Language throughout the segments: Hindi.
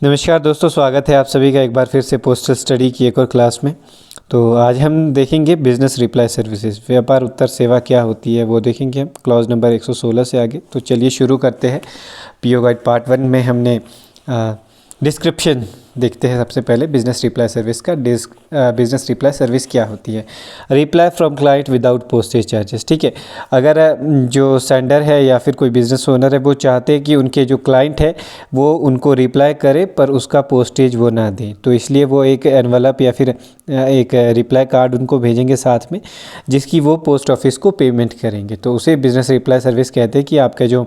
नमस्कार दोस्तों, स्वागत है आप सभी का एक बार फिर से पोस्टल स्टडी की एक और क्लास में। तो आज हम देखेंगे बिजनेस रिप्लाई सर्विसेज, व्यापार उत्तर सेवा क्या होती है वो देखेंगे हम क्लॉज नंबर 116 से आगे। तो चलिए शुरू करते हैं। पीओ गाइड पार्ट 1 में हमने डिस्क्रिप्शन देखते हैं। सबसे पहले बिजनेस रिप्लाई सर्विस का बिजनेस रिप्लाई सर्विस क्या होती है। Reply from client without postage charges. ठीक है, अगर जो सेंडर है या फिर कोई बिजनेस ओनर है वो चाहते हैं कि उनके जो क्लाइंट है वो उनको रिप्लाई करे पर उसका पोस्टेज वो ना दे, तो इसलिए वो एक एनवलप या फिर एक रिप्लाई कार्ड उनको भेजेंगे साथ में, जिसकी वो पोस्ट ऑफिस को पेमेंट करेंगे। तो उसे बिजनेस रिप्लाई सर्विस कहते हैं कि आपका जो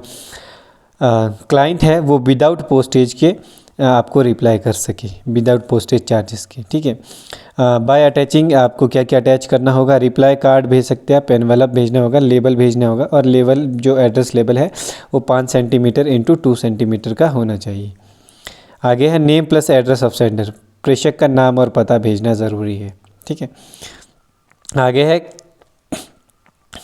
क्लाइंट है वो विदाउट पोस्टेज के आपको रिप्लाई कर सके, विदाउट पोस्टेज चार्जेस के। ठीक है, बाय अटैचिंग आपको क्या क्या अटैच करना होगा। रिप्लाई कार्ड भेज सकते हैं आप, एनवलप भेजना होगा, लेबल भेजना होगा, और लेबल जो एड्रेस लेबल है वो 5 सेंटीमीटर इंटू 2 सेंटीमीटर का होना चाहिए। आगे है name plus address of sender, प्रेषक का नाम और पता भेजना ज़रूरी है। ठीक है, आगे है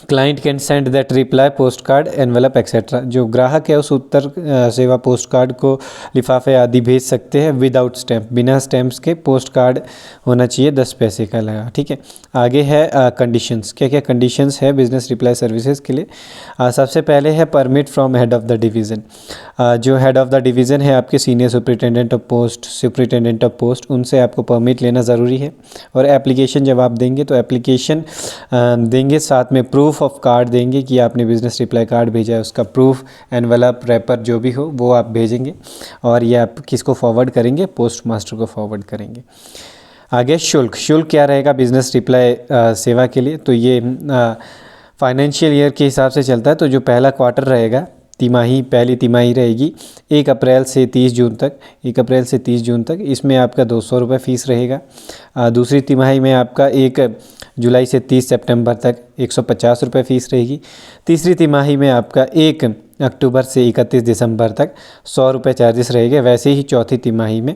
client can send that reply post card envelope etcetera, जो ग्राहक है उस उत्तर सेवा पोस्ट कार्ड को लिफाफे आदि भेज सकते हैं विदाउट स्टैम्प, बिना स्टैम्प्स के पोस्ट कार्ड होना चाहिए 10 पैसे का लगा। ठीक है, आगे है कंडीशंस, क्या क्या कंडीशंस है बिजनेस रिप्लाई सर्विसेज के लिए। सबसे पहले है permit from head of the division. जो हेड ऑफ द डिवीज़न है आपके senior superintendent of post, superintendent of post, उनसे आपको परमिट लेना ज़रूरी है। और एप्लीकेशन जब आप देंगे तो एप्लीकेशन देंगे, साथ में प्रूफ ऑफ कार्ड देंगे कि आपने बिजनेस रिप्लाई कार्ड भेजा है, उसका प्रूफ, एनवलप, रैपर जो भी हो वो आप भेजेंगे। और ये आप किसको फॉरवर्ड करेंगे, पोस्ट मास्टर को फॉरवर्ड करेंगे। आगे शुल्क, शुल्क क्या रहेगा बिजनेस रिप्लाई सेवा के लिए। तो ये फाइनेंशियल ईयर के हिसाब से चलता है। तो जो पहला क्वार्टर रहेगा, तिमाही, पहली तिमाही रहेगी 1 अप्रैल से 30 जून तक, 1 अप्रैल से 30 जून तक, इसमें आपका 200 रुपये फ़ीस रहेगा। दूसरी तिमाही में आपका 1 जुलाई से 30 सितंबर तक 150 रुपये फ़ीस रहेगी। तीसरी तिमाही में आपका 1 अक्टूबर से 31 दिसंबर तक 100 रुपये चार्जेस रहेंगे। वैसे ही चौथी तिमाही में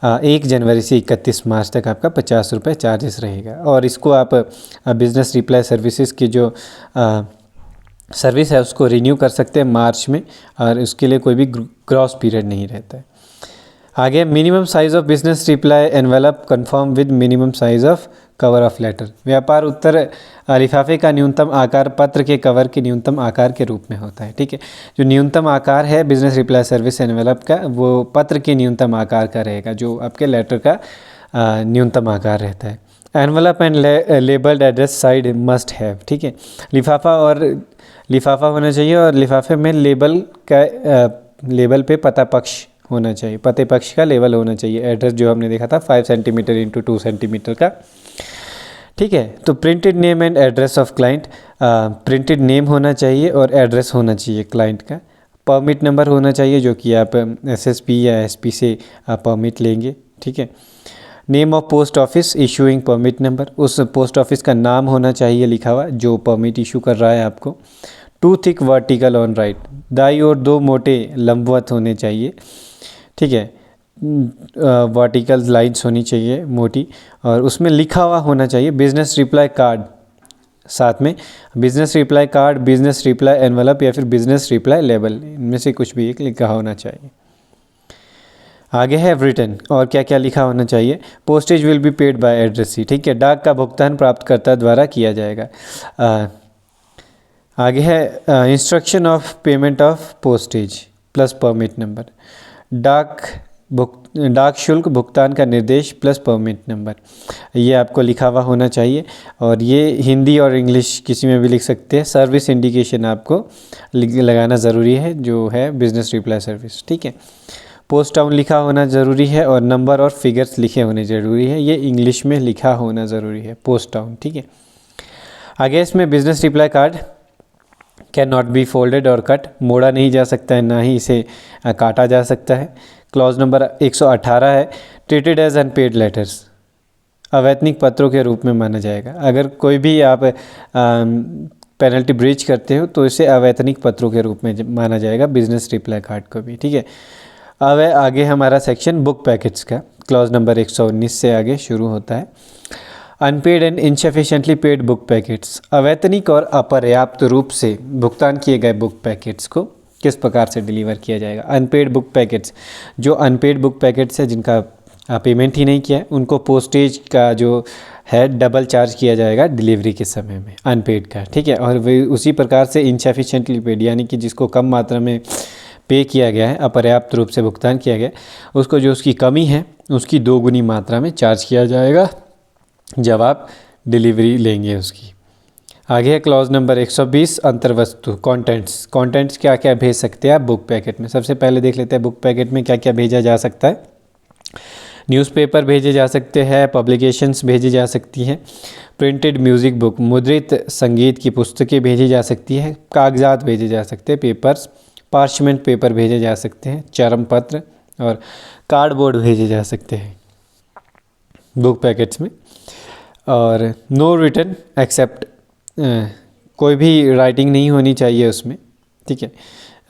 1 जनवरी से 31 मार्च तक आपका 50 रुपये चार्जेस रहेगा। और इसको आप बिजनेस रिप्लाई सर्विसेज की जो सर्विस है उसको रिन्यू कर सकते हैं मार्च में, और उसके लिए कोई भी ग्रॉस पीरियड नहीं रहता है। आगे minimum size of business reply envelope confirm with minimum size of cover of letter. व्यापार उत्तर लिफाफे का न्यूनतम आकार पत्र के कवर के न्यूनतम आकार के रूप में होता है। ठीक है, जो न्यूनतम आकार है बिजनेस रिप्लाई सर्विस एनवलप का वो पत्र के न्यूनतम आकार का रहेगा, जो आपके लेटर का न्यूनतम आकार रहता है। Envelope and labelled address side must have. ठीक है, लिफाफा होना चाहिए और लिफाफे में लेबल लेबल पे पता पक्ष होना चाहिए, पते पक्ष का लेवल होना चाहिए। एड्रेस जो हमने देखा था 5 सेंटीमीटर इंटू 2 सेंटीमीटर का। ठीक है, तो printed name and address of client, printed name होना चाहिए और एड्रेस होना चाहिए क्लाइंट का। परमिट नंबर होना चाहिए, जो कि आप एसएसपी या एसपी से परमिट लेंगे। ठीक है, name of post office issuing permit number, उस पोस्ट ऑफिस का नाम होना चाहिए लिखा हुआ जो परमिट इशू कर रहा है आपको। 2 थिक वर्टिकल ऑन राइट, दाई और 2 मोटे लंबवत होने चाहिए। ठीक है, वर्टिकल लाइंस होनी चाहिए मोटी, और उसमें लिखा हुआ होना चाहिए बिजनेस रिप्लाई कार्ड, साथ में business reply card, business reply envelope या फिर बिजनेस रिप्लाई लेबल, इनमें से कुछ भी एक लिखा होना चाहिए। आगे है रिटर्न, और क्या क्या लिखा होना चाहिए। Postage will be paid by addressee. ठीक है, डाक का भुगतान प्राप्तकर्ता द्वारा किया जाएगा। आगे है instruction of payment of postage plus permit number, डाक शुल्क भुगतान का निर्देश प्लस परमिट नंबर, ये आपको लिखा हुआ होना चाहिए। और ये हिंदी और इंग्लिश किसी में भी लिख सकते हैं। सर्विस इंडिकेशन आपको लगाना ज़रूरी है, जो है बिजनेस रिप्लाई सर्विस। ठीक है, पोस्ट टाउन लिखा होना ज़रूरी है और नंबर और फिगर्स लिखे होने ज़रूरी है, ये इंग्लिश में लिखा होना ज़रूरी है, पोस्ट टाउन। ठीक है, आगे इसमें business reply card can not be folded और कट, मोड़ा नहीं जा सकता है, ना ही इसे काटा जा सकता है। क्लॉज नंबर 118 है ट्रीटेड एज अनपेड लेटर्स, अवैतनिक पत्रों के रूप में माना जाएगा। अगर कोई भी आप पेनल्टी ब्रीच करते हो तो इसे अवैतनिक पत्रों के रूप में माना जाएगा, बिजनेस रिप्लाई कार्ड को भी। ठीक है, अब है आगे हमारा सेक्शन बुक पैकेट्स का, क्लॉज नंबर 119 से आगे शुरू होता है। Unpaid and insufficiently paid book packets, अवैतनिक और अपर्याप्त रूप से भुगतान किए गए बुक पैकेट्स को किस प्रकार से डिलीवर किया जाएगा। अनपेड बुक पैकेट्स, जो अनपेड बुक पैकेट्स है जिनका पेमेंट ही नहीं किया है, उनको पोस्टेज का जो है डबल चार्ज किया जाएगा डिलीवरी के समय में, अनपेड का, ठीक है। और वे उसी प्रकार से इनसफिशिएंटली पेड, यानी कि जिसको कम मात्रा में पे किया गया है, अपर्याप्त रूप से भुगतान किया गया है, उसको जो उसकी कमी है उसकी 2 गुनी मात्रा में चार्ज किया जाएगा जब आप डिलीवरी लेंगे उसकी। आगे है क्लॉज नंबर 120, अंतर्वस्तु, कंटेंट्स क्या क्या भेज सकते हैं आप बुक पैकेट में। सबसे पहले देख लेते हैं बुक पैकेट में क्या क्या भेजा जा सकता है। न्यूज़पेपर भेजे जा सकते हैं, पब्लिकेशंस भेजी जा सकती हैं, प्रिंटेड म्यूज़िक बुक, मुद्रित संगीत की पुस्तकें भेजी जा सकती हैं, कागजात भेजे जा सकते हैं, पेपर्स, पार्चमेंट पेपर भेजे जा सकते हैं, चरम पत्र और कार्डबोर्ड भेजे जा सकते हैं बुक पैकेट्स में। और नो रिटन एक्सेप्ट, कोई भी राइटिंग नहीं होनी चाहिए उसमें, ठीक है,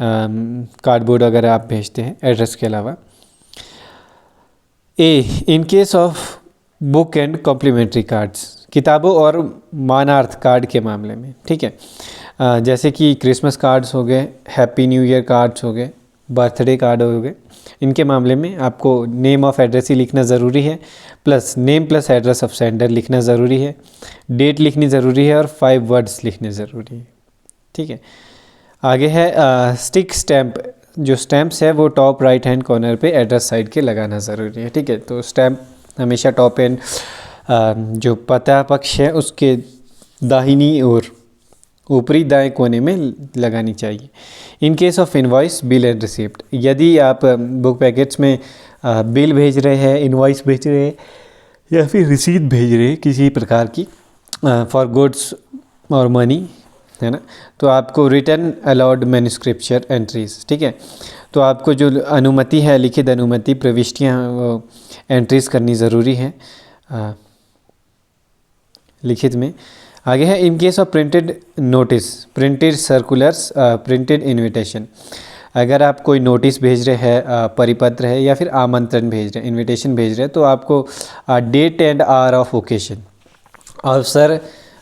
कार्डबोर्ड अगर आप भेजते हैं एड्रेस के अलावा। In case of book and complimentary cards, किताबों और मानार्थ कार्ड के मामले में, ठीक है, जैसे कि क्रिसमस कार्ड्स हो गए, हैप्पी न्यू ईयर कार्ड्स हो गए, बर्थडे कार्ड हो गए, इनके मामले में आपको नेम ऑफ एड्रेस ही लिखना ज़रूरी है, plus name plus address of sender लिखना ज़रूरी है, डेट लिखनी ज़रूरी है और 5 वर्ड्स लिखने ज़रूरी है, ठीक है। आगे है स्टिक स्टैम्प, जो स्टैम्प्स है वो टॉप राइट हैंड कॉर्नर पे एड्रेस साइड के लगाना ज़रूरी है, ठीक है। तो स्टैम्प हमेशा टॉप एंड जो पता पक्ष है उसके दाहिनी ओर ऊपरी दाएं कोने में लगानी चाहिए। इन case of invoice, bill and receipt, यदि आप बुक पैकेट्स में बिल भेज रहे हैं, इनवॉइस भेज रहे हैं या फिर रिसीट भेज रहे हैं किसी प्रकार की फॉर गुड्स और मनी, है ना, तो आपको रिटर्न अलाउड मैन्युस्क्रिप्चर एंट्रीज, ठीक है, तो आपको जो अनुमति है, लिखित अनुमति प्रविष्टियाँ एंट्रीज करनी ज़रूरी है लिखित में। आगे है इन case of printed notice, printed circulars, printed invitation, अगर आप कोई नोटिस भेज रहे हैं, परिपत्र है या फिर आमंत्रण भेज रहे हैं, इनविटेशन भेज रहे हैं, तो आपको date and hour of occasion, अवसर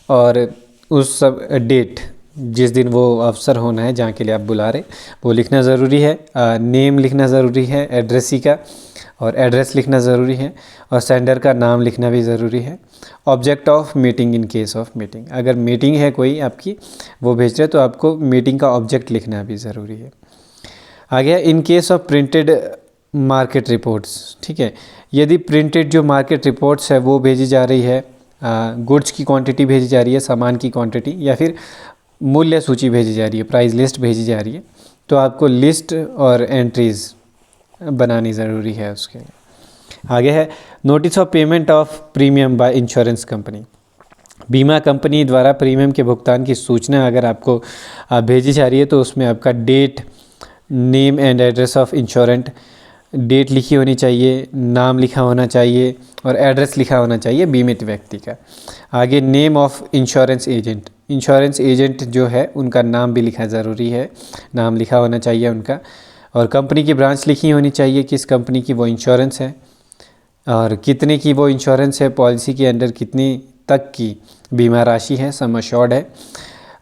और उस सब डेट जिस दिन वो अवसर होना है जहाँ के लिए आप बुला रहे वो लिखना ज़रूरी है, नेम लिखना ज़रूरी है एड्रेसी का और एड्रेस लिखना ज़रूरी है और सेंडर का नाम लिखना भी ज़रूरी है। Object of meeting, in case of meeting, अगर मीटिंग है कोई आपकी वो भेज रहे तो आपको मीटिंग का ऑब्जेक्ट लिखना भी ज़रूरी है। आगे इन case of printed market reports, ठीक है, यदि प्रिंटेड जो मार्केट रिपोर्ट्स है वो भेजी जा रही है, गुड्स की क्वांटिटी भेजी जा रही है, सामान की क्वांटिटी, या फिर मूल्य सूची भेजी जा रही है, प्राइस लिस्ट भेजी जा रही है, तो आपको लिस्ट और एंट्रीज़ बनानी ज़रूरी है उसके लिए। आगे है notice of payment of premium by insurance company, बीमा कंपनी द्वारा प्रीमियम के भुगतान की सूचना अगर आपको भेजी जा रही है तो उसमें आपका date, name and address of insurant, date लिखी होनी चाहिए, नाम लिखा होना चाहिए और एड्रेस लिखा होना चाहिए बीमित व्यक्ति का। आगे name of insurance agent, insurance agent जो है उनका नाम भी लिखा ज़रूरी है, नाम लिखा होना चाहिए उनका, और कंपनी की ब्रांच लिखी होनी चाहिए, किस कंपनी की वो इंश्योरेंस है और कितने की वो इंश्योरेंस है, पॉलिसी के अंडर कितनी तक की बीमा राशि है, सम अश्योर्ड है,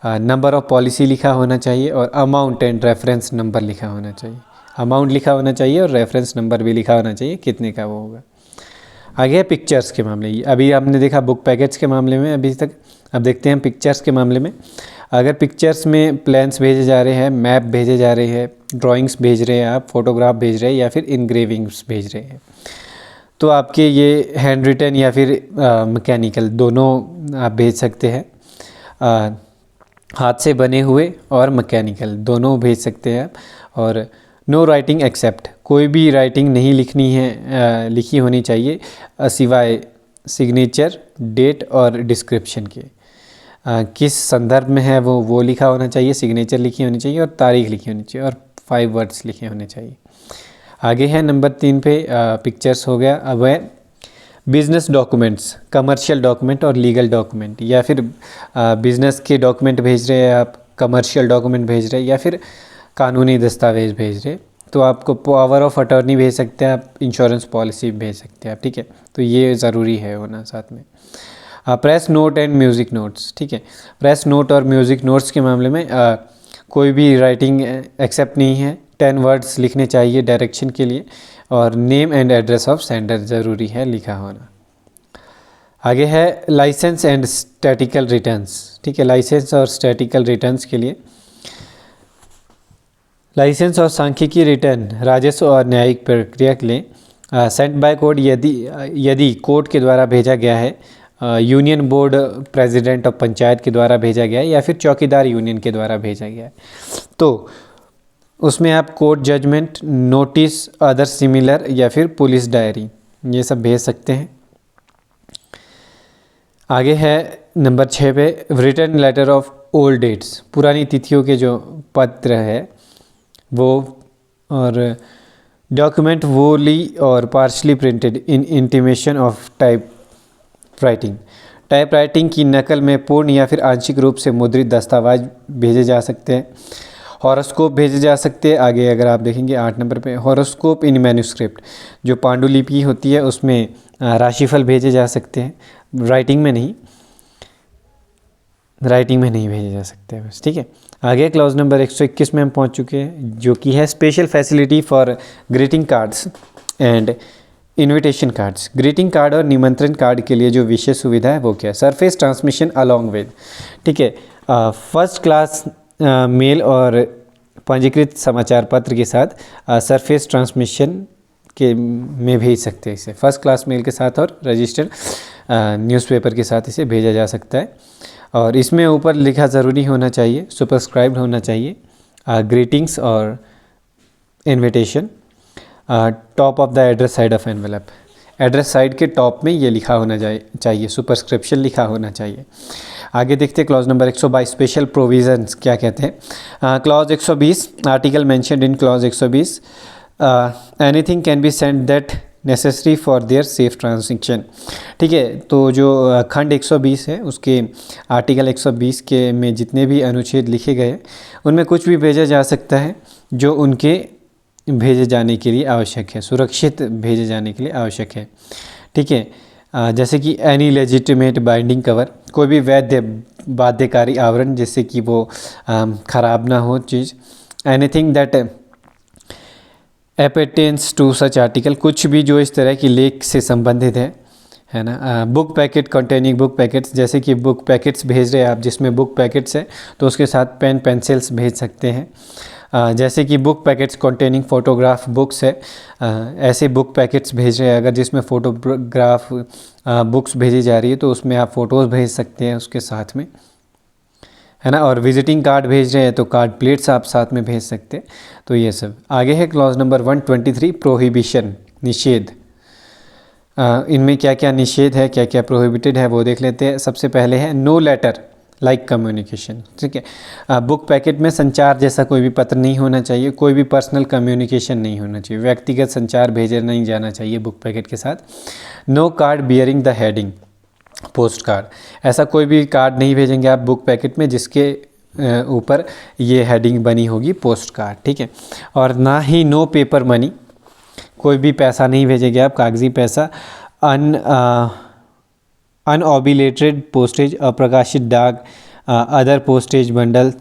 नंबर ऑफ पॉलिसी लिखा होना चाहिए और अमाउंट एंड रेफरेंस नंबर लिखा होना चाहिए, अमाउंट लिखा होना चाहिए और रेफरेंस नंबर भी लिखा होना चाहिए कितने का वो होगा। आगे है पिक्चर्स के मामले, अभी आपने देखा बुक पैकेट्स के मामले में अभी तक, अब देखते हैं पिक्चर्स के मामले में। अगर पिक्चर्स में प्लान्स भेजे जा रहे हैं, मैप भेजे जा रहे हैं, ड्राइंग्स भेज रहे हैं आप, फोटोग्राफ भेज रहे हैं या फिर इनग्रेविंग्स भेज रहे हैं, तो आपके ये हैंड रिटन या फिर मैकेनिकल दोनों आप भेज सकते हैं, हाथ से बने हुए और मैकेनिकल दोनों भेज सकते हैं आप। और नो राइटिंग एक्सेप्ट, कोई भी राइटिंग नहीं लिखनी है, लिखी होनी चाहिए सिवाय सिग्नेचर, डेट और डिस्क्रिप्शन के, किस संदर्भ में है वो लिखा होना चाहिए, सिग्नेचर लिखी होनी चाहिए और तारीख लिखी होनी चाहिए और 5 वर्ड्स लिखे होने चाहिए। आगे है नंबर 3 पे पिक्चर्स हो गया। अब है बिज़नेस डॉक्यूमेंट्स, कमर्शियल डॉक्यूमेंट और लीगल डॉक्यूमेंट, या फिर बिज़नेस के डॉक्यूमेंट भेज रहे हैं आप, कमर्शियल डॉक्यूमेंट भेज रहे हैं या फिर कानूनी दस्तावेज भेज रहे, तो आपको पावर ऑफ अटॉर्नी भेज सकते हैं आप, इंश्योरेंस पॉलिसी भेज सकते हैं आप, ठीक है, तो ये ज़रूरी है होना साथ में। Press note and music notes, ठीक है, प्रेस नोट और म्यूज़िक नोट्स के मामले में कोई भी राइटिंग एक्सेप्ट नहीं है। 10 वर्ड्स लिखने चाहिए डायरेक्शन के लिए, और name and address of sender ज़रूरी है लिखा होना। आगे है लाइसेंस एंड स्टैटिकल रिटर्न्स। ठीक है, लाइसेंस और स्टैटिकल रिटर्न्स के लिए लाइसेंस और सांख्यिकी रिटर्न राजस्व और न्यायिक प्रक्रिया के लिए सेंट बाय कोर्ट यदि कोर्ट के द्वारा भेजा गया है, union board president of panchayat के द्वारा भेजा गया है, या फिर चौकीदार यूनियन के द्वारा भेजा गया है, तो उसमें आप court judgement, notice, other similar, या फिर पुलिस डायरी ये सब भेज सकते हैं। आगे है नंबर 6 पे return letter of old dates, पुरानी तिथियों के जो पत्र है वो, और डॉक्यूमेंट वोली और partially printed in intimation of type writing की नकल में पूर्ण या फिर आंशिक रूप से मुद्रित दस्तावेज भेजे जा सकते हैं। हॉरोस्कोप भेजे जा सकते हैं। आगे अगर आप देखेंगे 8 नंबर पे हॉरोस्कोप इन मैन्युस्क्रिप्ट, जो पांडुलिपि होती है उसमें राशिफल भेजे जा सकते हैं, राइटिंग में नहीं भेजे जा सकते हैं बस। ठीक है, आगे क्लॉज नंबर 121 में हम पहुंच चुके हैं, जो कि है special facility for greeting cards and invitation cards. Greeting card और निमंत्रण कार्ड के लिए जो विशेष सुविधा है वो क्या है? सरफेस ट्रांसमिशन अलॉन्ग विद, ठीक है, फर्स्ट क्लास मेल और पंजीकृत समाचार पत्र के साथ सरफेस ट्रांसमिशन के में भेज सकते हैं इसे, फर्स्ट क्लास मेल के साथ और रजिस्टर्ड न्यूज़पेपर के साथ इसे भेजा जा सकता है। और इसमें ऊपर लिखा ज़रूरी होना चाहिए, सुपरस्क्राइब्ड होना चाहिए, ग्रीटिंग्स और invitation, top of the address side of envelope, address side के टॉप में ये लिखा होना चाहिए, सुपरस्क्रिप्शन लिखा होना चाहिए। आगे देखते हैं क्लॉज नंबर 122 स्पेशल प्रोविजंस क्या कहते हैं। Clause 120 article mentioned in clause 120 anything can be send that necessary for their safe transaction. ठीक है, तो जो खंड 120 है उसके आर्टिकल 120 के में जितने भी अनुच्छेद लिखे गए उनमें कुछ भी भेजा जा सकता है जो उनके भेजे जाने के लिए आवश्यक है, सुरक्षित भेजे जाने के लिए आवश्यक है। ठीक है, जैसे कि एनी लेजिटिमेट बाइंडिंग कवर, कोई भी वैध बाध्यकारी आवरण जिससे कि वो ख़राब ना हो चीज़। Anything that appertains to such article, कुछ भी जो इस तरह की लेख से संबंधित है ना। Book packet containing book packets, जैसे कि बुक पैकेट्स भेज रहे हैं आप जिसमें बुक पैकेट्स है तो उसके साथ पेन पेंसिल्स भेज सकते हैं। जैसे कि book packets containing photograph books है, ऐसे बुक पैकेट्स भेज रहे हैं अगर जिसमें फ़ोटोग्राफ बुक्स भेजी जा रही है तो उसमें आप फ़ोटोज़ भेज सकते हैं उसके साथ में, है ना। और विजिटिंग कार्ड भेज रहे हैं तो कार्ड प्लेट्स आप साथ में भेज सकते हैं। तो ये सब आगे है क्लॉज नंबर 123 प्रोहिबिशन, निषेध। इनमें क्या क्या निषेध है, क्या क्या प्रोहिबिटेड है वो देख लेते हैं। सबसे पहले है नो लेटर लाइक कम्युनिकेशन। ठीक है, बुक पैकेट में संचार जैसा कोई भी पत्र नहीं होना चाहिए, कोई भी पर्सनल कम्युनिकेशन नहीं होना चाहिए, व्यक्तिगत संचार भेजा नहीं जाना चाहिए बुक पैकेट के साथ। No card bearing the heading post card, ऐसा कोई भी कार्ड नहीं भेजेंगे आप बुक पैकेट में जिसके ऊपर ये हेडिंग बनी होगी पोस्ट कार्ड। ठीक है, और ना ही नो पेपर मनी, कोई भी पैसा नहीं भेजेंगे आप, कागजी पैसा। अनऑबिलेटेड पोस्टेज, अप्रकाशित डाक, other postage bundle,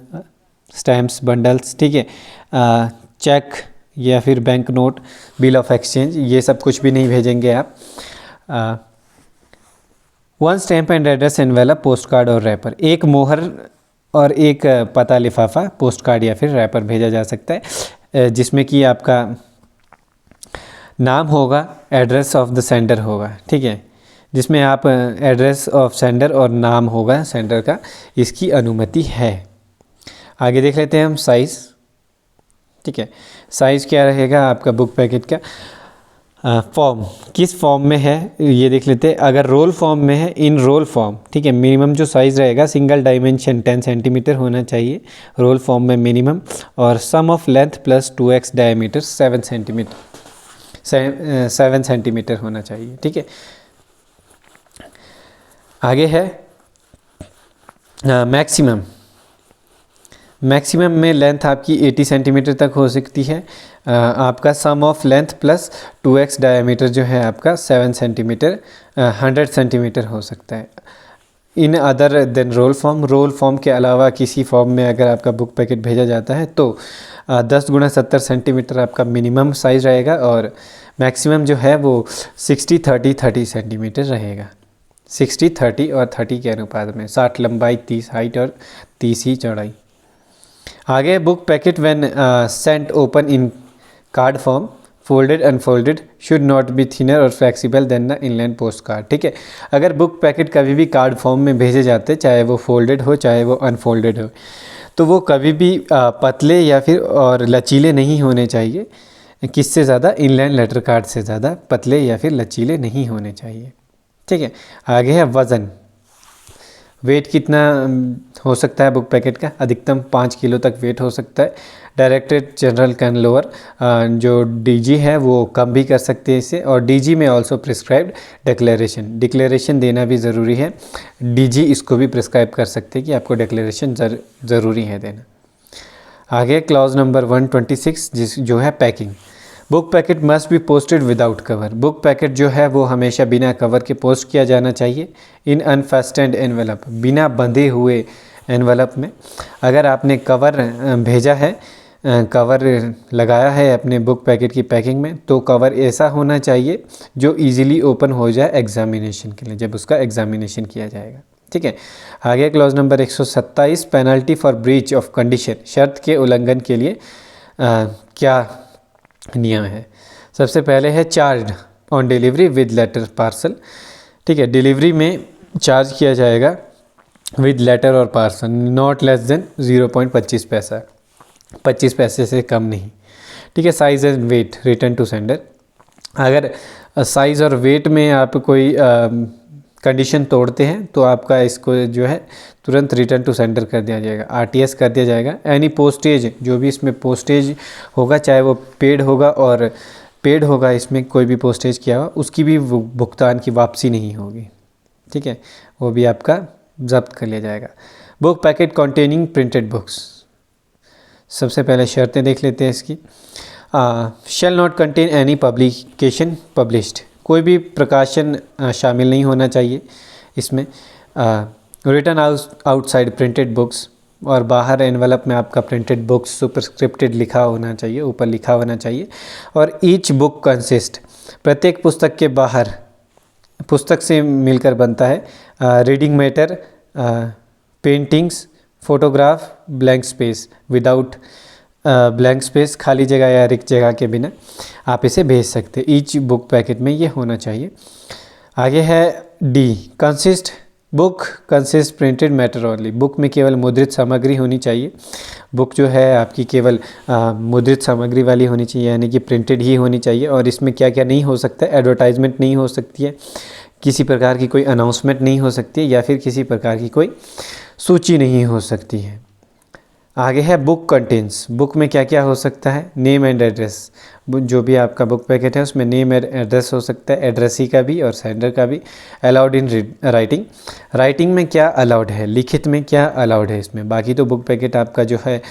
stamps bundles. ठीक है, चेक या फिर bank note, bill of exchange, ये सब कुछ भी नहीं भेजेंगे आप। One stamp and address envelope post card और रैपर, एक मोहर और एक पता लिफाफा पोस्ट कार्ड या फिर रैपर भेजा जा सकता है जिसमें कि आपका नाम होगा, एड्रेस ऑफ द सेंडर होगा। ठीक है, जिसमें आप एड्रेस ऑफ सेंडर और नाम होगा सेंडर का, इसकी अनुमति है। आगे देख लेते हैं हम साइज़। ठीक है, साइज़ क्या रहेगा आपका बुक पैकेट का। फॉर्म किस फॉर्म में है ये देख लेते हैं। अगर रोल फॉर्म में है, इन रोल फॉर्म, ठीक है, मिनिमम जो साइज़ रहेगा सिंगल डायमेंशन 10 सेंटीमीटर होना चाहिए रोल फॉर्म में मिनिमम, और sum of length plus 2x diameter 7 centimetre होना चाहिए। ठीक है, आगे है मैक्सिमम में लेंथ आपकी 80 सेंटीमीटर तक हो सकती है। आपका sum of length plus 2x diameter जो है आपका 7 सेंटीमीटर 100 सेंटीमीटर हो सकता है। In other than roll form के अलावा किसी फॉर्म में अगर आपका बुक पैकेट भेजा जाता है तो 10 गुणा 70 सेंटीमीटर आपका मिनिमम साइज़ रहेगा और मैक्सिमम जो है वो 60-30 सेंटीमीटर रहेगा। 60-30 और 30 के अनुपात में, 60 लंबाई 30 हाइट और 30 ही चौड़ाई। आगे book packet when sent open in card form folded unfolded should not be thinner और flexible than the inland post card. ठीक है, अगर बुक पैकेट कभी भी कार्ड फॉर्म में भेजे जाते, चाहे वो फोल्डेड हो चाहे वो अनफोल्डेड हो, तो वो कभी भी पतले या फिर और लचीले नहीं होने चाहिए। किससे ज़्यादा? इनलैंड लेटर कार्ड से ज़्यादा पतले या फिर लचीले नहीं होने चाहिए। ठीक है, आगे है वज़न। वेट कितना हो सकता है बुक पैकेट का? अधिकतम 5 किलो तक वेट हो सकता है। डायरेक्टरेट जनरल कैन लोअर, जो डीजी है वो कम भी कर सकते हैं इसे, और डीजी में ऑल्सो प्रिस्क्राइब्ड डिक्लेरेशन देना भी ज़रूरी है। डीजी इसको भी प्रिस्क्राइब कर सकते हैं कि आपको डिक्लेरेशन ज़रूरी है देना। आगे क्लॉज नंबर 126 जो है packing. Book packet must be posted without cover. Book packet जो है वो हमेशा बिना कवर के पोस्ट किया जाना चाहिए। इन अनफेस्टेंड एनवेलप, बिना बंधे हुए एनवेलप में। अगर आपने कवर भेजा है, कवर लगाया है अपने बुक पैकेट की पैकिंग में, तो कवर ऐसा होना चाहिए जो इजीली ओपन हो जाए एग्जामिनेशन के लिए, जब उसका एग्जामिनेशन किया जाएगा। ठीक है, आगे clause number 127 penalty for breach of condition. शर्त के उल्लंघन के लिए क्या नियम है? सबसे पहले है charge on delivery with letter parcel. ठीक है, डिलीवरी में चार्ज किया जाएगा विद लेटर और parcel, not less than 0.25 paisa, 25 पैसे से कम नहीं। ठीक है, size and weight return to sender. अगर साइज़ और वेट में आप कोई कंडीशन तोड़ते हैं तो आपका इसको जो है तुरंत रिटर्न टू सेंडर कर दिया जाएगा, आरटीएस कर दिया जाएगा। एनी पोस्टेज, जो भी इसमें पोस्टेज होगा, चाहे वो पेड होगा और पेड होगा, इसमें कोई भी पोस्टेज किया हुआ, उसकी भी भुगतान की वापसी नहीं होगी। ठीक है, वो भी आपका जब्त कर लिया जाएगा। Book packet containing printed books. सबसे पहले शर्तें देख लेते हैं इसकी। Shall not contain any publication published. कोई भी प्रकाशन शामिल नहीं होना चाहिए इसमें। रिटन आउटसाइड प्रिंटेड बुक्स, और बाहर एनवेलप में आपका प्रिंटेड बुक्स सुपरस्क्रिप्टेड लिखा होना चाहिए, ऊपर लिखा होना चाहिए। और ईच बुक कंसिस्ट, प्रत्येक पुस्तक के बाहर, पुस्तक से मिलकर बनता है, reading matter, paintings, photograph, blank space, without blank space, खाली जगह या रिक्त जगह के बिना आप इसे भेज सकते हैं। ईच बुक पैकेट में ये होना चाहिए। आगे है D, consist book consist printed matter only. Book में केवल मुद्रित सामग्री होनी चाहिए। बुक जो है आपकी केवल मुद्रित सामग्री वाली होनी चाहिए, यानी कि प्रिंटेड ही होनी चाहिए। और इसमें क्या क्या नहीं हो सकता है? एडवर्टाइजमेंट नहीं हो सकती है, किसी प्रकार की कोई अनाउंसमेंट नहीं हो सकती है, या फिर किसी प्रकार की कोई सूची नहीं हो सकती है। आगे है बुक कंटेंट्स। बुक में क्या क्या हो सकता है? Name and address. जो भी आपका बुक पैकेट है उसमें नेम एंड एड्रेस हो सकता है, एड्रेसी का भी और सेंडर का भी। अलाउड इन राइटिंग, राइटिंग में क्या अलाउड है, लिखित में क्या अलाउड है इसमें। बाकी तो बुक पैकेट आपका जो है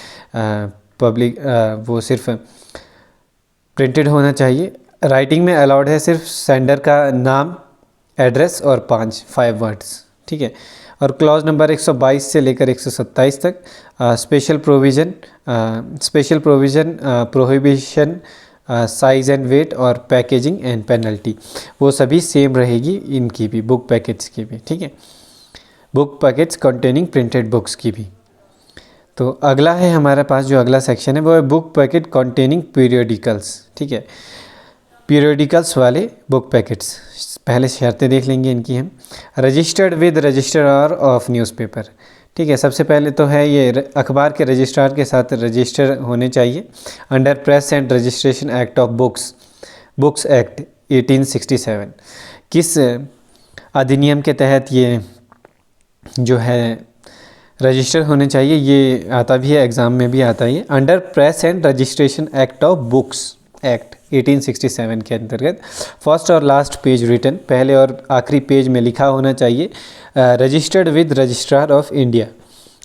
पब्लिक वो सिर्फ प्रिंटेड होना चाहिए। राइटिंग में अलाउड है सिर्फ सेंडर का नाम, एड्रेस और 5 वर्ड्स। ठीक है, और क्लॉज नंबर 122 से लेकर 127 तक special provision prohibition size and weight और पैकेजिंग एंड पेनल्टी, वो सभी सेम रहेगी इनकी भी, बुक पैकेट्स की भी। ठीक है, book packets containing printed books की भी। तो अगला है हमारे पास, जो अगला सेक्शन है वो है बुक पैकेट कंटेनिंग पीरियडिकल्स। ठीक है, पीरियडिकल्स वाले बुक पैकेट्स। पहले शर्तें देख लेंगे इनकी हम। Registered with registrar of newspaper. ठीक है, सबसे पहले तो है ये अखबार के रजिस्ट्रार के साथ रजिस्टर होने चाहिए। Under press and registration act of books act 1867। किस अधिनियम के तहत ये जो है रजिस्टर होने चाहिए? ये आता भी है, एग्ज़ाम में भी आता है। Under press and registration act of books act 1867 के अंतर्गत फर्स्ट और लास्ट पेज रिटर्न, पहले और आखिरी पेज में लिखा होना चाहिए registered with registrar of India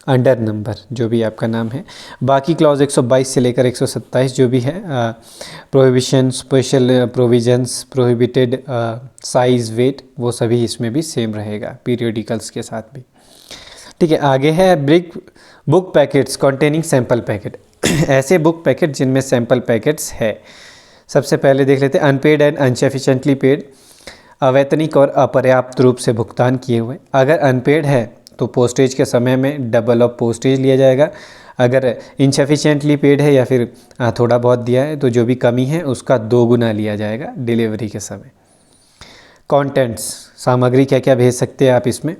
under number, जो भी आपका नाम है। बाकी क्लॉज 122 से लेकर 127 जो भी है, prohibition, special provisions, prohibited, size, weight, वो सभी इसमें भी सेम रहेगा पीरियडिकल्स के साथ भी। ठीक है, आगे है brick book packets containing sample packet. ऐसे बुक पैकेट जिनमें सैम्पल पैकेट्स है। सबसे पहले देख लेते हैं अनपेड एंड अनसफिशेंटली पेड, अवैतनिक और अपर्याप्त रूप से भुगतान किए हुए। अगर अनपेड है तो पोस्टेज के समय में डबल ऑफ पोस्टेज लिया जाएगा। अगर इनसफिशिएंटली पेड है या फिर थोड़ा बहुत दिया है तो जो भी कमी है उसका 2 गुना लिया जाएगा डिलीवरी के समय। कंटेंट्स, सामग्री क्या क्या भेज सकते हैं आप इसमें।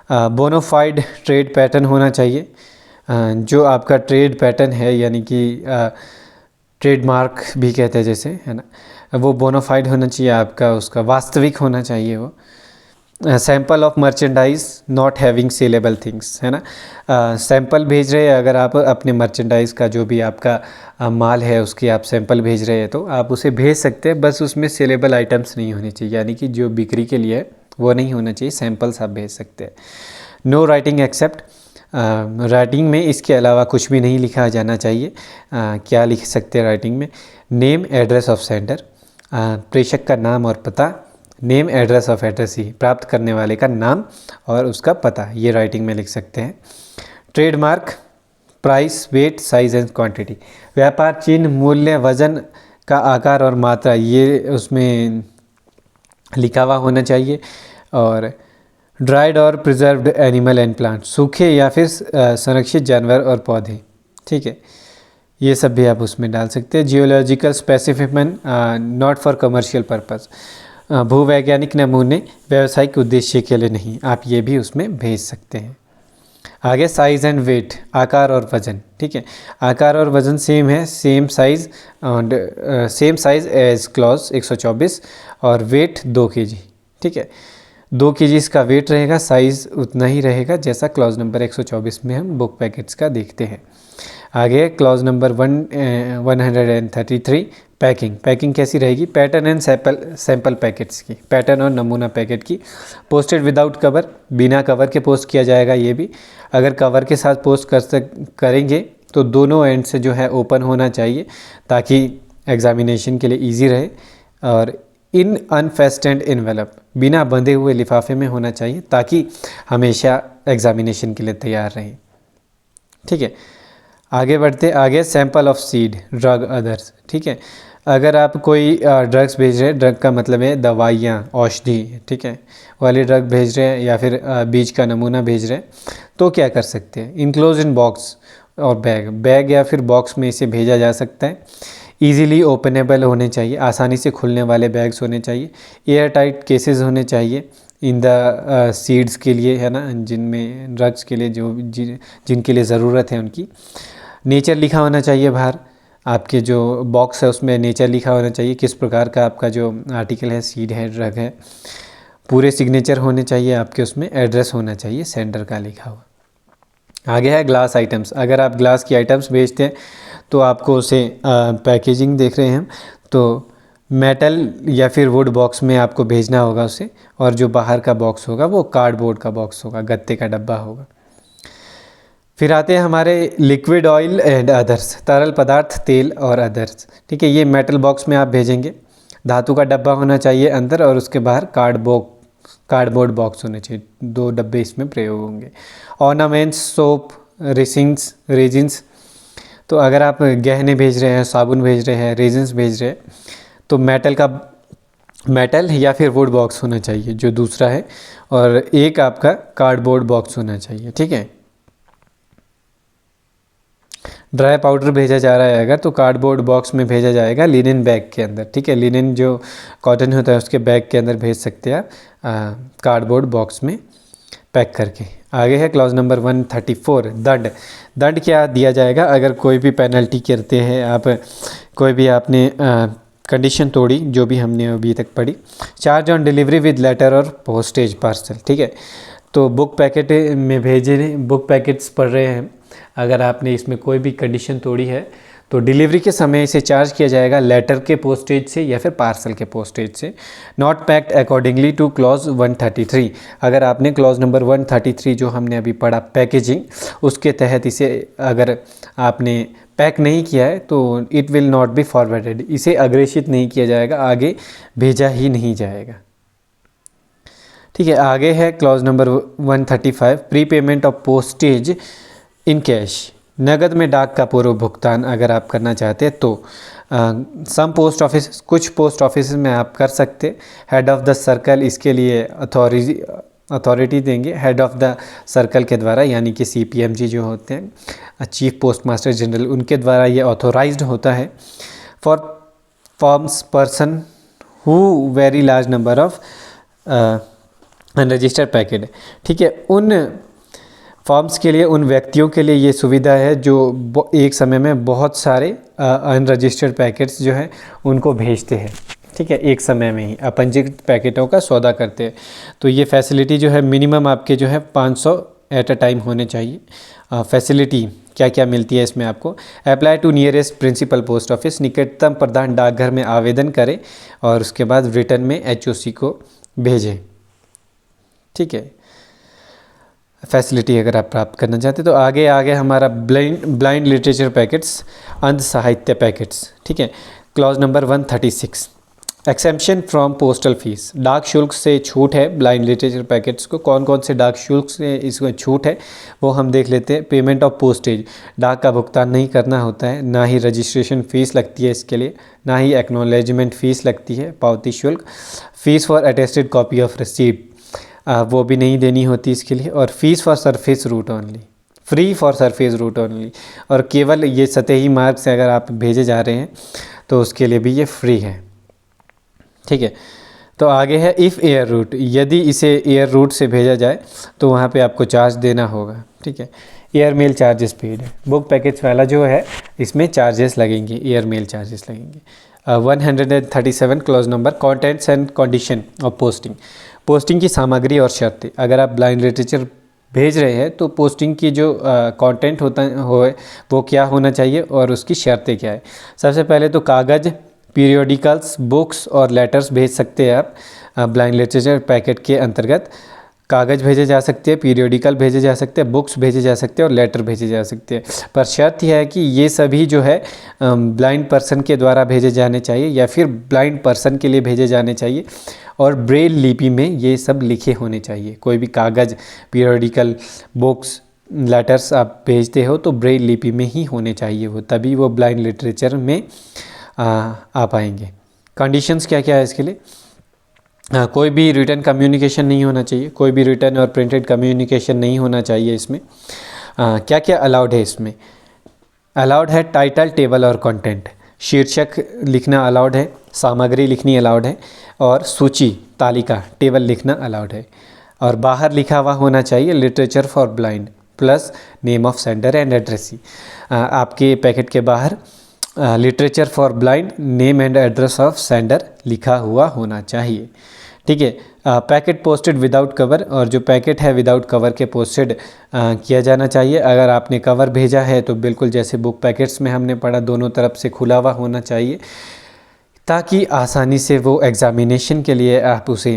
बोनाफाइड ट्रेड पैटर्न होना चाहिए। जो आपका ट्रेड पैटर्न है यानी कि ट्रेडमार्क भी कहते हैं जैसे, है ना, वो बोनाफाइड होना चाहिए आपका, उसका वास्तविक होना चाहिए वो। Sample of merchandise not having saleable things, है ना। सैम्पल भेज रहे हैं अगर आप अपने मर्चेंडाइज का, जो भी आपका माल है उसकी आप सैम्पल भेज रहे हैं तो आप उसे भेज सकते हैं, बस उसमें सेलेबल आइटम्स नहीं होने चाहिए, यानी कि जो बिक्री के लिए है वो नहीं होना चाहिए, सैम्पल्स आप भेज सकते हैं। नो राइटिंग एक्सेप्ट, राइटिंग में इसके अलावा कुछ भी नहीं लिखा जाना चाहिए। क्या लिख सकते हैं राइटिंग में, नेम एड्रेस ऑफ सेंडर, प्रेषक का नाम और पता, नेम एड्रेस ऑफ एड्रेसी, प्राप्त करने वाले का नाम और उसका पता, ये राइटिंग में लिख सकते हैं। Trademark, price, weight, size and quantity, व्यापार चिन्ह, मूल्य, वजन का आकार और मात्रा, ये उसमें लिखा हुआ होना चाहिए। और ड्राइड और प्रिजर्व्ड एनिमल एंड प्लांट, सूखे या फिर संरक्षित जानवर और पौधे, ठीक है, ये सब भी आप उसमें डाल सकते हैं। Geological specimen not for commercial purpose, भूवैज्ञानिक नमूने व्यावसायिक उद्देश्य के लिए नहीं, आप ये भी उसमें भेज सकते हैं। आगे साइज़ एंड वेट, आकार और वज़न, ठीक है, आकार और वज़न सेम है, सेम साइज़ एज क्लॉज 124 और वेट 2 kg, ठीक है, 2 kg इसका वेट रहेगा, साइज़ उतना ही रहेगा जैसा क्लॉज नंबर 124 में हम बुक पैकेट्स का देखते हैं। आगे क्लॉज नंबर 133 पैकिंग, पैकिंग कैसी रहेगी, पैटर्न एंड सैंपल पैकेट्स की, पैटर्न और नमूना पैकेट की। पोस्टेड विदाउट कवर, बिना कवर के पोस्ट किया जाएगा ये भी। अगर कवर के साथ पोस्ट करेंगे तो दोनों एंड से जो है ओपन होना चाहिए ताकि एग्जामिनेशन के लिए इजी रहे। और इन अनफेस्टेंड एनवेलप, बिना बंधे हुए लिफाफे में होना चाहिए ताकि हमेशा एग्जामिनेशन के लिए तैयार रहें, ठीक है। आगे बढ़ते आगे, sample of seed, drug, others, ठीक है, अगर आप कोई ड्रग्स भेज रहे हैं, ड्रग का मतलब है दवाइयाँ, औषधि, ठीक है, वाली ड्रग भेज रहे हैं या फिर बीज का नमूना भेज रहे हैं तो क्या कर सकते हैं, इनक्लोज इन बॉक्स और बैग, बैग या फिर बॉक्स में इसे भेजा जा सकता है। ईजीली ओपनेबल होने चाहिए, आसानी से खुलने वाले बैग्स होने चाहिए। एयर टाइट केसेस होने चाहिए इन द सीड्स के लिए, है ना, जिनमें ड्रग्स के लिए जिनके लिए ज़रूरत है उनकी। नेचर लिखा होना चाहिए बाहर, आपके जो बॉक्स है उसमें नेचर लिखा होना चाहिए, किस प्रकार का आपका जो आर्टिकल है, सीड है, ड्रग है, पूरे सिग्नेचर होने चाहिए आपके, उसमें एड्रेस होना चाहिए सेंडर का लिखा हुआ। आगे है ग्लास आइटम्स, अगर आप ग्लास की आइटम्स बेचते हैं तो आपको उसे पैकेजिंग देख रहे हैं हम तो मेटल या फिर वुड बॉक्स में आपको भेजना होगा उसे, और जो बाहर का बॉक्स होगा वो कार्डबोर्ड का बॉक्स होगा, गत्ते का डब्बा होगा। फिर आते हैं हमारे लिक्विड ऑयल एंड अदर्स, तरल पदार्थ, तेल और अदर्स, ठीक है, ये मेटल बॉक्स में आप भेजेंगे। धातु का डब्बा होना चाहिए अंदर और उसके बाहर कार्डबोर्ड बॉक्स होने चाहिए, 2 डब्बे इसमें प्रयोग होंगे। ऑर्नामेंट्स, सोप, रेजिन्स, तो अगर आप गहने भेज रहे हैं, साबुन भेज रहे हैं, रेजिन्स भेज रहे हैं तो मेटल या फिर वुड बॉक्स होना चाहिए जो दूसरा है, और एक आपका कार्डबोर्ड बॉक्स होना चाहिए, ठीक है। ड्राई पाउडर भेजा जा रहा है अगर तो कार्डबोर्ड बॉक्स में भेजा जाएगा, लिनन बैग के अंदर, ठीक है, लिनन जो कॉटन होता है उसके बैग के अंदर भेज सकते हैं आप, कार्डबोर्ड बॉक्स में पैक करके। आगे है क्लॉज नंबर 134 दंड, दंड क्या दिया जाएगा अगर कोई भी पेनल्टी करते हैं आप, कोई भी आपने कंडीशन तोड़ी, जो भी हमने अभी तक पढ़ी। Charge on delivery with letter और पोस्टेज पार्सल, ठीक है, तो बुक पैकेट में भेजे, बुक पैकेट्स पढ़ रहे हैं, अगर आपने इसमें कोई भी कंडीशन तोड़ी है तो डिलीवरी के समय इसे चार्ज किया जाएगा लेटर के पोस्टेज से या फिर पार्सल के पोस्टेज से। Not packed accordingly two clause 133, अगर आपने क्लॉज नंबर 133 जो हमने अभी पढ़ा पैकेजिंग, उसके तहत इसे अगर आपने पैक नहीं किया है तो it will not be forwarded, इसे अग्रेषित नहीं किया जाएगा, आगे भेजा ही नहीं जाएगा, ठीक है, आगे है clause number 135, pre payment of postage in cash, नगद में डाक का पूर्व भुगतान अगर आप करना चाहते हैं तो सम पोस्ट ऑफिस, कुछ पोस्ट ऑफिस में आप कर सकते। हेड ऑफ़ द सर्कल इसके लिए अथॉरिटी देंगे हेड ऑफ़ द सर्कल के द्वारा, यानी कि CPMG जो होते हैं चीफ पोस्ट मास्टर जनरल, उनके द्वारा ये ऑथोराइज्ड होता है। For forms person who very large number of unregistered packet, ठीक है, उन फॉर्म्स के लिए, उन व्यक्तियों के लिए ये सुविधा है जो एक समय में बहुत सारे अनरजिस्टर्ड पैकेट्स जो है उनको भेजते हैं, ठीक है, एक समय में ही अपंजीकृत पैकेटों का सौदा करते हैं। तो ये फैसिलिटी जो है मिनिमम आपके जो है 500 एट अ टाइम होने चाहिए। फैसिलिटी क्या क्या मिलती है इसमें आपको, apply to nearest principal post office, निकटतम प्रधान डाकघर में आवेदन करें और उसके बाद रिटर्न में HOC को भेजें, ठीक है, फैसिलिटी अगर आप प्राप्त करना चाहते तो। आगे हमारा ब्लाइंड लिटरेचर पैकेट्स, अंध साहित्य पैकेट्स, ठीक है, clause number 136, exemption from postal fees, डाक शुल्क से छूट है ब्लाइंड लिटरेचर पैकेट्स को। कौन कौन से डाक शुल्क से इसको छूट है वो हम देख लेते हैं। पेमेंट ऑफ पोस्टेज, डाक का भुगतान नहीं करना होता है, ना ही रजिस्ट्रेशन फ़ीस लगती है इसके लिए, ना ही एक्नॉलेजमेंट फ़ीस लगती है, पावती शुल्क, fees for attested copy of receipt वो भी नहीं देनी होती इसके लिए, और fees for surface route only, free for surface route only, और केवल ये सतही मार्ग से अगर आप भेजे जा रहे हैं तो उसके लिए भी ये फ्री है, ठीक है। तो आगे है इफ़ एयर रूट, यदि इसे एयर रूट से भेजा जाए तो वहाँ पे आपको चार्ज देना होगा, ठीक है, एयर मेल चार्जेस पेड है। बुक पैकेज वाला जो है इसमें चार्जेस लगेंगे, एयर मेल चार्जेस लगेंगे। 137 clause number, contents and condition of posting, posting की सामग्री और शर्तें। अगर आप ब्लाइंड लिटरेचर भेज रहे हैं तो पोस्टिंग की जो कंटेंट होता हो वो क्या होना चाहिए और उसकी शर्तें क्या है। सबसे पहले तो कागज़, पीरियोडिकल्स, बुक्स और लेटर्स भेज सकते हैं आप। ब्लाइंड लिटरेचर पैकेट के अंतर्गत कागज़ भेजे जा सकते हैं, पीरियोडिकल भेजे जा सकते हैं, बुक्स भेजे जा सकते हैं और लेटर भेजे जा सकते हैं। पर शर्त यह है कि ये सभी जो है ब्लाइंड पर्सन के द्वारा भेजे जाने चाहिए या फिर ब्लाइंड पर्सन के लिए भेजे जाने चाहिए, और ब्रेल लिपि में ये सब लिखे होने चाहिए। कोई भी कागज़, पीरियोडिकल, बुक्स, लेटर्स आप भेजते हो तो ब्रेल लिपि में ही होने चाहिए वो, तभी वो ब्लाइंड लिटरेचर में आ पाएंगे। कंडीशंस क्या क्या है इसके लिए, कोई भी रिटन कम्युनिकेशन नहीं होना चाहिए, कोई भी रिटन और प्रिंटेड कम्युनिकेशन नहीं होना चाहिए इसमें। क्या क्या अलाउड है इसमें, अलाउड है टाइटल, टेबल और कंटेंट, शीर्षक लिखना अलाउड है, सामग्री लिखनी अलाउड है, और सूची, तालिका, टेबल लिखना अलाउड है, और बाहर लिखा हुआ होना चाहिए literature for blind plus name of sender and address. आपके पैकेट के बाहर literature for blind, name and address of sender लिखा हुआ होना चाहिए, ठीक है। पैकेट पोस्टेड विदाउट कवर, और जो पैकेट है विदाउट कवर के पोस्टेड किया जाना चाहिए। अगर आपने कवर भेजा है तो बिल्कुल जैसे बुक पैकेट्स में हमने पढ़ा दोनों तरफ से खुला हुआ होना चाहिए, ताकि आसानी से वो एग्ज़ामिनेशन के लिए आप उसे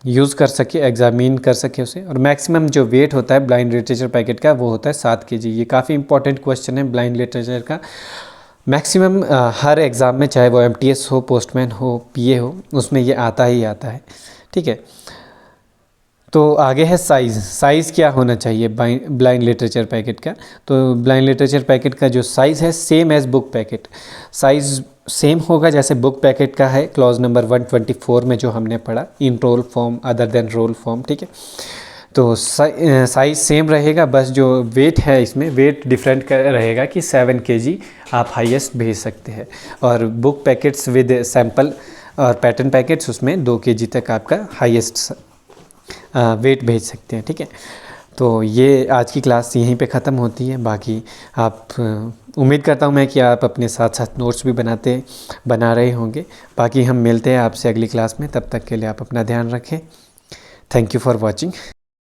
यूज़ कर सके, एग्ज़ामिन कर सके उसे। और मैक्सिमम जो वेट होता है ब्लाइंड लिटरेचर पैकेट का वो होता है 7 kg। ये काफ़ी इंपॉर्टेंट क्वेश्चन है ब्लाइंड लिटरेचर का। मैक्सिमम हर एग्ज़ाम में, चाहे वो MTS हो, पोस्टमैन हो, PA हो, उसमें ये आता ही आता है, ठीक है। तो आगे है साइज़ क्या होना चाहिए ब्लाइंड लिटरेचर पैकेट का। तो ब्लाइंड लिटरेचर पैकेट का जो साइज़ है same as book packet, size same होगा जैसे बुक पैकेट का है। क्लॉज नंबर 124 में जो हमने पढ़ा, in roll form other than roll form, ठीक है। तो साइज़ सेम रहेगा, बस जो वेट है इसमें वेट डिफरेंट रहेगा कि 7 kg आप हाईएस्ट भेज सकते हैं, और बुक पैकेट्स विद सैम्पल और पैटर्न पैकेट्स उसमें 2 kg तक आपका हाईएस्ट वेट भेज सकते हैं, ठीक है। तो ये आज की क्लास यहीं पे ख़त्म होती है। बाकी आप उम्मीद करता हूँ मैं कि आप अपने साथ साथ नोट्स भी बना रहे होंगे। बाकी हम मिलते हैं आपसे अगली क्लास में, तब तक के लिए आप अपना ध्यान रखें। Thank you for watching.